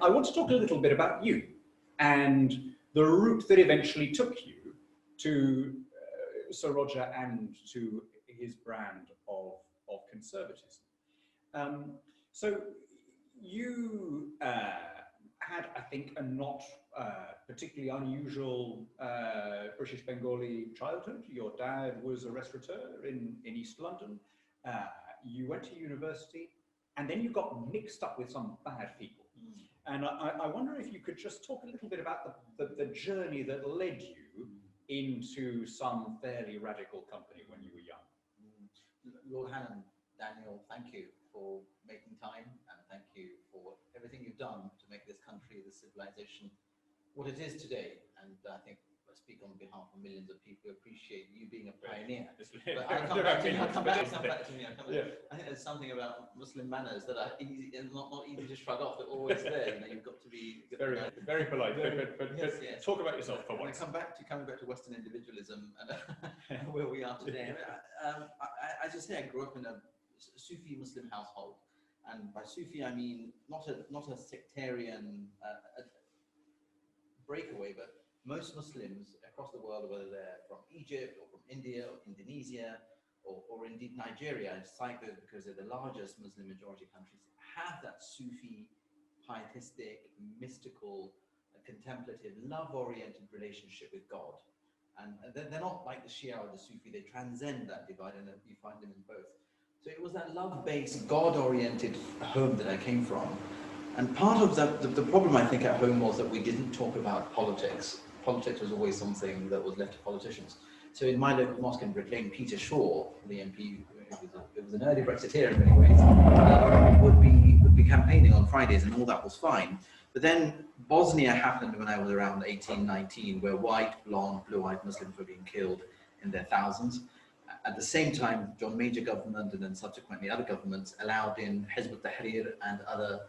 I want to talk a little bit about you and the route that eventually took you to Sir Roger and to his brand of conservatism. So you had, I think, a not particularly unusual British Bengali childhood. Your dad was a restaurateur in East London. You went to university, and then you got mixed up with some bad people. And I wonder if you could just talk a little bit about the journey that led you into some fairly radical company when you were young. Lord Hannan, Daniel, thank you for making time, and thank you for everything you've done to make this country, this civilization, what it is today. And I think I speak on behalf of millions of people who appreciate you being a pioneer. But I'll come back to me. I think there's something about Muslim manners that are easy, not easy to shrug off. They're always there. You know, you've got to be very polite. But yes. Talk about yourself for once. Coming back to Western individualism and where we are today. As you say, I grew up in a Sufi Muslim household, and by Sufi I mean not a sectarian breakaway, but most Muslims across the world, whether they're from Egypt or from India or Indonesia or indeed Nigeria, I cite those because they're the largest Muslim majority countries, have that Sufi, pietistic, mystical, contemplative, love-oriented relationship with God. And they're not like the Shia or the Sufi, they transcend that divide, and you find them in both. So it was that love-based, God-oriented home that I came from. And part of the problem, I think, at home was that we didn't talk about politics. Politics was always something that was left to politicians. So in my local mosque in Brick Lane, Peter Shaw, the MP, it was an early Brexiteer in many ways, would be campaigning on Fridays, and all that was fine. But then Bosnia happened when I was around 18, 19, where white, blonde, blue-eyed Muslims were being killed in their thousands. At the same time, John Major government and then subsequently other governments allowed in Hizb ut-Tahrir and other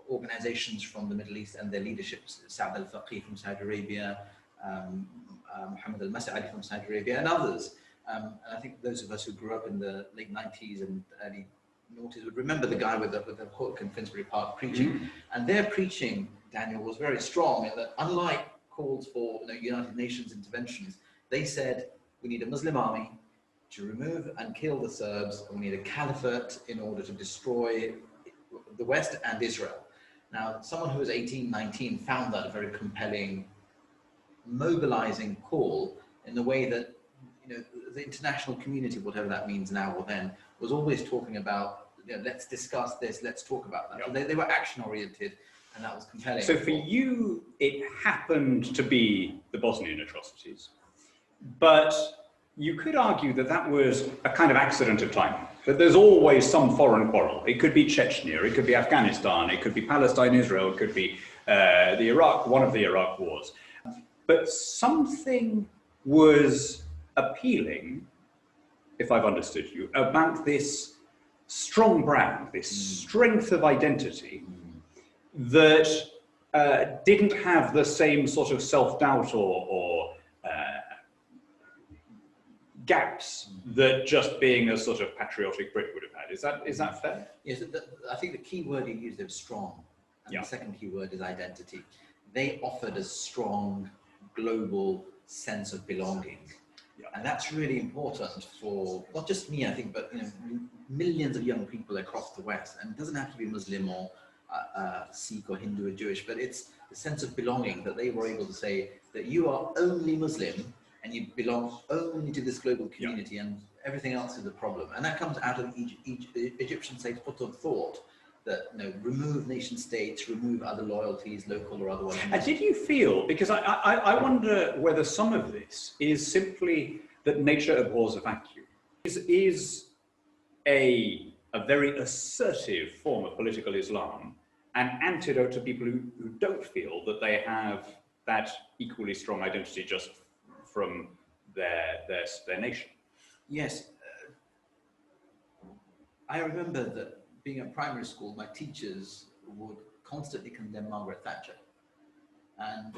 organizations from the Middle East and their leaderships, Saad al-Faqih from Saudi Arabia, Mohammed al-Mas'adi from Saudi Arabia, and others. And I think those of us who grew up in the late 90s and early noughties would remember the guy with the hook in Finsbury Park preaching. And their preaching, Daniel, was very strong in that, unlike calls for United Nations interventions, they said we need a Muslim army to remove and kill the Serbs, and we need a caliphate in order to destroy the West and Israel. Now, someone who was 18, 19 found that a very compelling, mobilizing call in the way that the international community, whatever that means now or then, was always talking about, let's discuss this, let's talk about that. Yep. So they were action-oriented, and that was compelling. So for you, it happened to be the Bosnian atrocities, but you could argue that that was a kind of accident of time, that there's always some foreign quarrel. It could be Chechnya, it could be Afghanistan, it could be Palestine, Israel, it could be one of the Iraq wars. But something was appealing, if I've understood you, about this strong brand, this strength of identity that didn't have the same sort of self-doubt or gaps that just being a sort of patriotic Brit would have had. Is that fair? Yes, I think the key word you used is strong, and the second key word is identity. They offered a strong global sense of belonging, and that's really important for not just me, I think, but millions of young people across the West. And it doesn't have to be Muslim or Sikh or Hindu or Jewish, but it's the sense of belonging that they were able to say that you are only Muslim and you belong only to this global community, and everything else is a problem. And that comes out of Egyptian states put of thought that remove nation states, remove other loyalties, local or otherwise. And did you feel, because I wonder whether some of this is simply that nature abhors a vacuum, is a very assertive form of political Islam an antidote to people who don't feel that they have that equally strong identity just from their nation? Yes. I remember that being at primary school, my teachers would constantly condemn Margaret Thatcher. And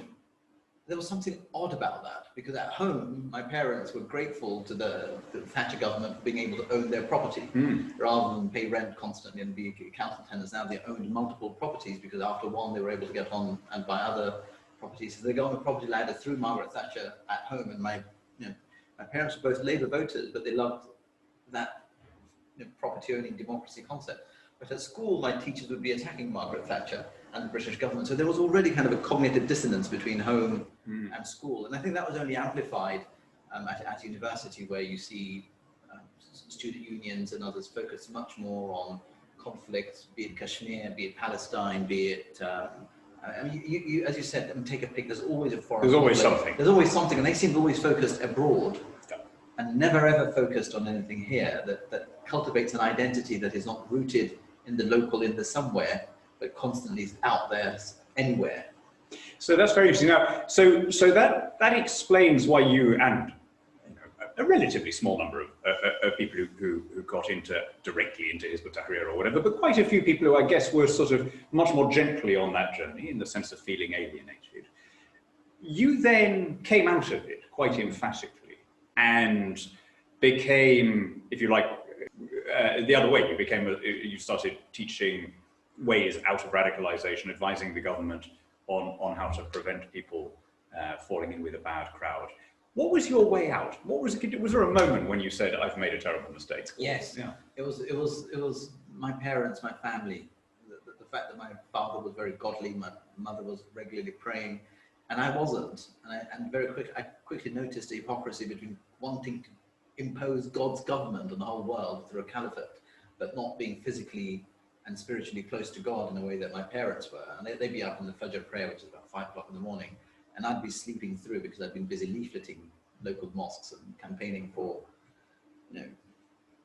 there was something odd about that, because at home, my parents were grateful to the Thatcher government for being able to own their property, rather than pay rent constantly and be council tenants. Now they owned multiple properties, because after one, they were able to get on and buy other properties. So they got on the property ladder through Margaret Thatcher at home, and my parents were both Labour voters, but they loved that property-owning democracy concept. But at school, my teachers would be attacking Margaret Thatcher and the British government. So there was already kind of a cognitive dissonance between home and school. And I think that was only amplified at university, where you see student unions and others focus much more on conflicts, be it Kashmir, be it Palestine, be it... I mean, you, as you said, take a pick, there's always a foreign... There's always something. There's always something, and they seem always focused abroad. And never ever focused on anything here that cultivates an identity that is not rooted in the local, in the somewhere, but constantly is out there anywhere. So that's very interesting. Now, so that explains why you and a relatively small number of people who got directly into Hizb ut-Tahrir or whatever, but quite a few people who I guess were sort of much more gently on that journey in the sense of feeling alienated. You then came out of it quite emphatically and became, if you like, the other way. You started teaching ways out of radicalization, advising the government on how to prevent people falling in with a bad crowd. What was your way out? Was there a moment when you said, "I've made a terrible mistake"? Yes. Yeah. It was my parents, my family. The fact that my father was very godly, my mother was regularly praying, and I wasn't. And I quickly noticed the hypocrisy between wanting to impose God's government on the whole world through a caliphate, but not being physically and spiritually close to God in a way that my parents were. And they'd be up in the Fajr prayer, which is about 5 o'clock in the morning, and I'd be sleeping through because I'd been busy leafleting local mosques and campaigning for,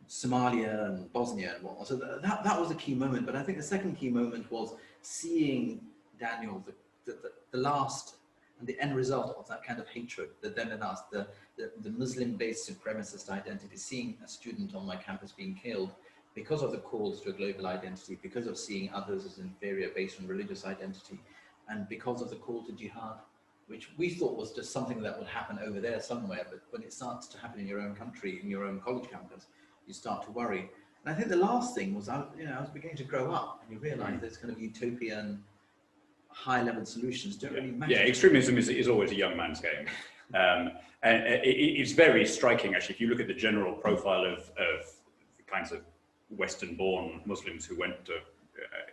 Somalia and Bosnia and whatnot. So that was a key moment. But I think the second key moment was seeing Daniel, the last and the end result of that kind of hatred that then in us, the Muslim-based supremacist identity, seeing a student on my campus being killed because of the calls to a global identity, because of seeing others as inferior based on religious identity, and because of the call to jihad, which we thought was just something that would happen over there somewhere, but when it starts to happen in your own country, in your own college campus, you start to worry. And I think the last thing was, I was beginning to grow up, and you realise there's kind of utopian, high-level solutions don't really matter. Yeah, extremism is always a young man's game. And it's very striking, actually, if you look at the general profile of the kinds of Western-born Muslims who went to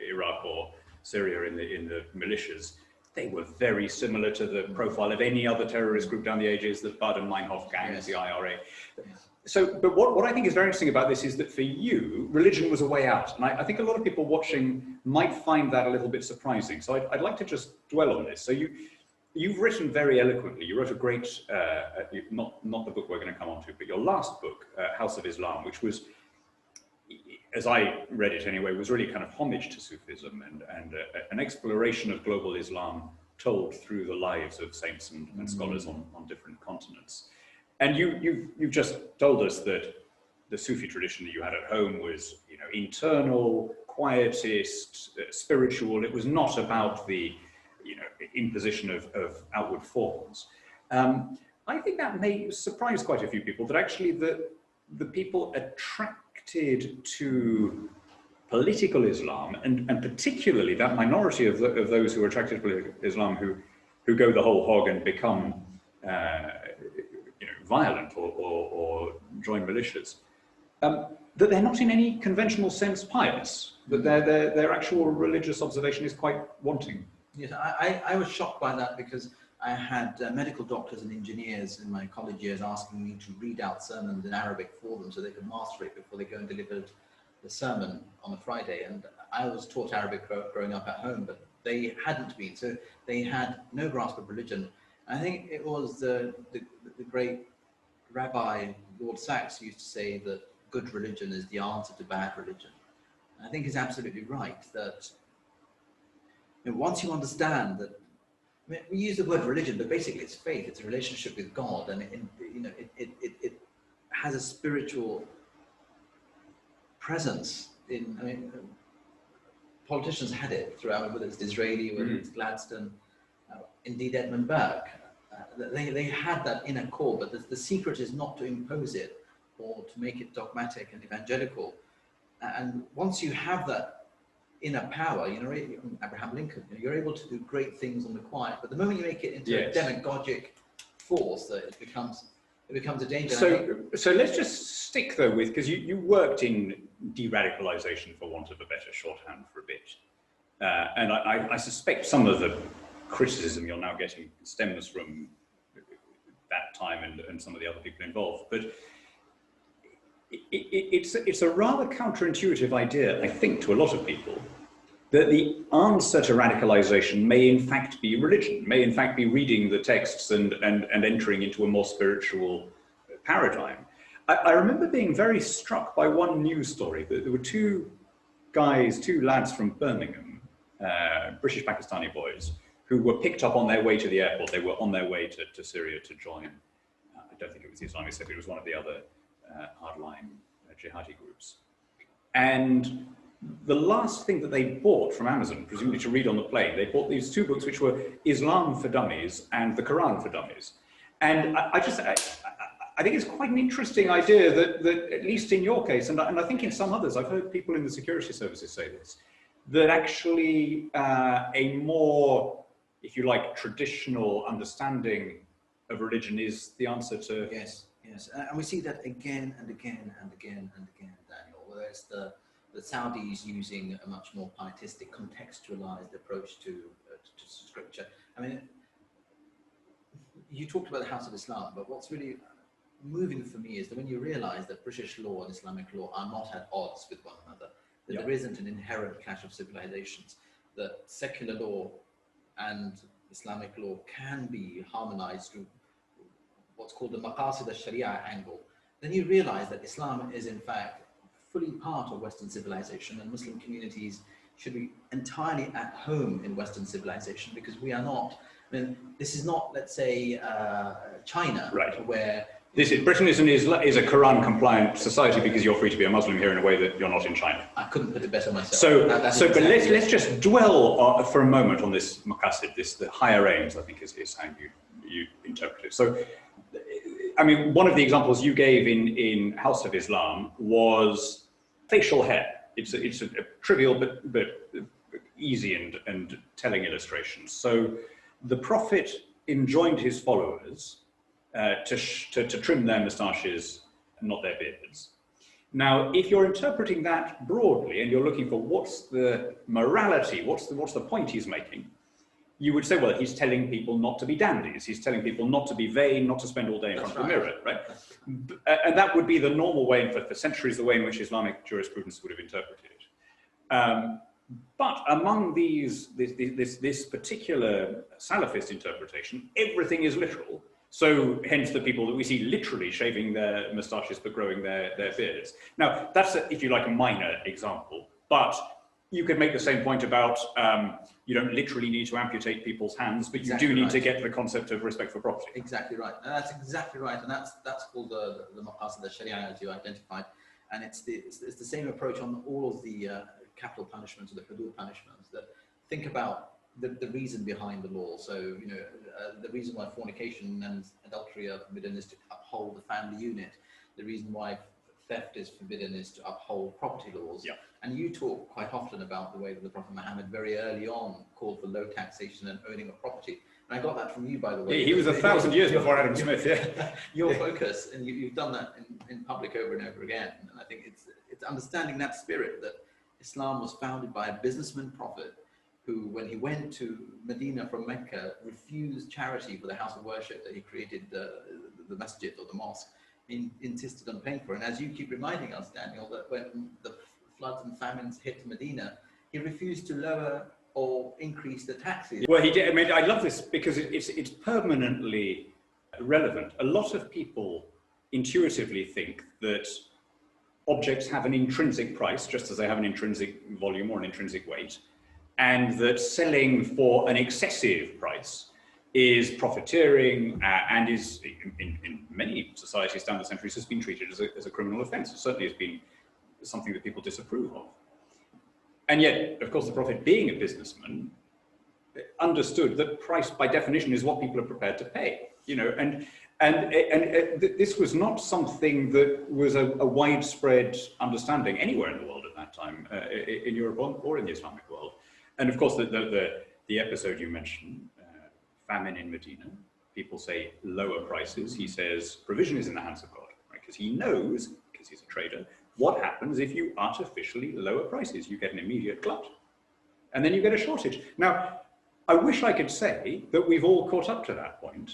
Iraq or Syria in the militias. They were very similar to the profile of any other terrorist group down the ages, the Baden-Meinhof gangs, the IRA. So, but what I think is very interesting about this is that for you, religion was a way out. And I think a lot of people watching might find that a little bit surprising. So I'd like to just dwell on this. So you've written very eloquently. You wrote a great, not the book we're going to come on to, but your last book, House of Islam, which was, as I read it anyway, was really kind of homage to Sufism and an exploration of global Islam told through the lives of saints and scholars on different continents. And you've just told us that the Sufi tradition that you had at home was, internal, quietist, spiritual. It was not about the, imposition of outward forms. I think that may surprise quite a few people, that actually the people attracted to political Islam, and particularly that minority of those who are attracted to political Islam who go the whole hog and become violent or join militias, that they're not in any conventional sense pious, that their actual religious observation is quite wanting. Yes, I was shocked by that, because I had medical doctors and engineers in my college years asking me to read out sermons in Arabic for them so they could master it before they go and deliver the sermon on a Friday. And I was taught Arabic growing up at home, but they hadn't been. So they had no grasp of religion. I think it was the great Rabbi Lord Sachs used to say that good religion is the answer to bad religion. And I think he's absolutely right that once you understand that, we use the word religion, but basically it's faith. It's a relationship with God, and it has a spiritual presence. Politicians had it throughout, whether it's Disraeli, whether it's Gladstone, indeed Edmund Burke. they had that inner core, but the secret is not to impose it or to make it dogmatic and evangelical. And once you have that inner power, you know, Abraham Lincoln, you're able to do great things on the quiet. But the moment you make it into a demagogic force, that it becomes a danger. So let's just stick though with, because you worked in de-radicalization, for want of a better shorthand, for a bit. And I suspect some of the criticism you're now getting stems from that time and some of the other people involved. But it's a rather counterintuitive idea, I think, to a lot of people, that the answer to radicalization may in fact be religion, may in fact be reading the texts and entering into a more spiritual paradigm. I remember being very struck by one news story. That there were two lads from Birmingham, British Pakistani boys, who were picked up on their way to the airport. They were on their way to Syria to join, I don't think it was the Islamic State, it was one of the other hardline jihadi groups. And the last thing that they bought from Amazon, presumably to read on the plane, they bought these two books which were Islam for Dummies and the Quran for Dummies. And I think it's quite an interesting idea that at least in your case, and I think in some others, I've heard people in the security services say this, that actually a more, if you like, traditional understanding of religion is the answer to... Yes, and we see that again and again and again and again, Daniel, whether it's the Saudis using a much more pietistic, contextualized approach to scripture. I mean, you talked about the House of Islam, but what's really moving for me is that when you realize that British law and Islamic law are not at odds with one another, that there isn't an inherent clash of civilizations, that secular law and Islamic law can be harmonized through what's called the Maqasid al-Sharia angle, then you realize that Islam is in fact fully part of Western civilization, and Muslim communities should be entirely at home in Western civilization, because we are not, I mean, this is not, let's say, China, right, where... Britain is a Quran-compliant society because you're free to be a Muslim here in a way that you're not in China. I couldn't put it better myself. But let's just dwell for a moment on this maqasid, the higher aims, I think is how you interpret it. So, I mean, one of the examples you gave in House of Islam was facial hair. It's a trivial but easy and telling illustration. So the Prophet enjoined his followers to trim their moustaches, not their beards. Now, if you're interpreting that broadly and you're looking for what's the morality, what's the point he's making, you would say, well, he's telling people not to be dandies. He's telling people not to be vain, not to spend all day in front of the mirror, right? And that would be the normal way, and for centuries, the way in which Islamic jurisprudence would have interpreted it. But among this particular Salafist interpretation, everything is literal. So hence the people that we see literally shaving their moustaches but growing their beards. Now, that's, if you like, a minor example, but you could make the same point about you don't literally need to amputate people's hands, but you do need to get the concept of respect for property. Exactly right. And that's exactly right. And that's called the Maqasid al-Sharia, as you identified. And it's the same approach on all of the capital punishments or the hudud punishments, that think about the reason behind the law. So, you know, the reason why fornication and adultery are forbidden is to uphold the family unit. The reason why theft is forbidden is to uphold property laws. Yeah. And you talk quite often about the way that the Prophet Muhammad very early on called for low taxation and owning of property. And I got that from you, by the way. Yeah, he was 1,000 years before Adam Smith, yeah. Your focus, and you've done that in public over and over again. And I think it's understanding that spirit, that Islam was founded by a businessman prophet who, when he went to Medina from Mecca, refused charity for the house of worship that he created, the masjid or the mosque. He insisted on paying for it. And as you keep reminding us, Daniel, that when the floods and famines hit Medina, he refused to lower or increase the taxes. Well, he did. I mean, I love this because it's permanently relevant. A lot of people intuitively think that objects have an intrinsic price, just as they have an intrinsic volume or an intrinsic weight, and that selling for an excessive price is profiteering and is, in many societies down the centuries, has been treated as a criminal offence. It certainly has been something that people disapprove of. And yet, of course, the Prophet, being a businessman, understood that price by definition is what people are prepared to pay, you know, and this was not something that was a widespread understanding anywhere in the world at that time, in Europe or in the Islamic world. And of course, the episode you mentioned, famine in Medina, people say lower prices. He says provision is in the hands of God, right? Because he knows, because he's a trader, what happens if you artificially lower prices. You get an immediate glut, and then you get a shortage. Now, I wish I could say that we've all caught up to that point,